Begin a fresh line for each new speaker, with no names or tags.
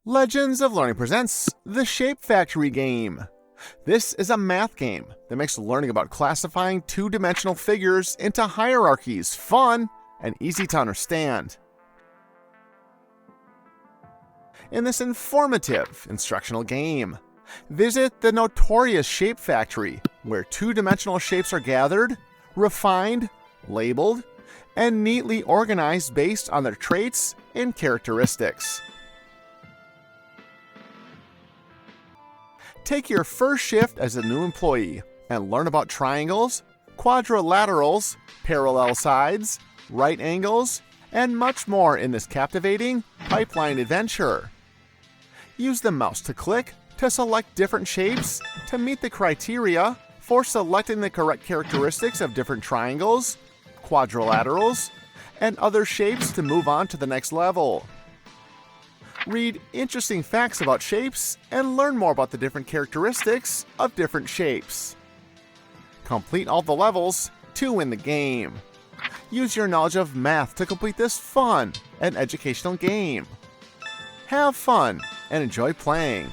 Legends of Learning presents the Shape Factory game. This is a math game that makes learning about classifying two-dimensional figures into hierarchies fun and easy to understand. In this informative instructional game, visit the notorious Shape Factory, where two-dimensional shapes are gathered, refined, labeled, and neatly organized based on their traits and characteristics. Take your first shift as a new employee and learn about triangles, quadrilaterals, parallel sides, right angles, and much more in this captivating pipeline adventure. Use the mouse to click to select different shapes to meet the criteria for selecting the correct characteristics of different triangles, quadrilaterals, and other shapes to move on to the next level. Read interesting facts about shapes and learn more about the different characteristics of different shapes. Complete all the levels to win the game. Use your knowledge of math to complete this fun and educational game. Have fun and enjoy playing.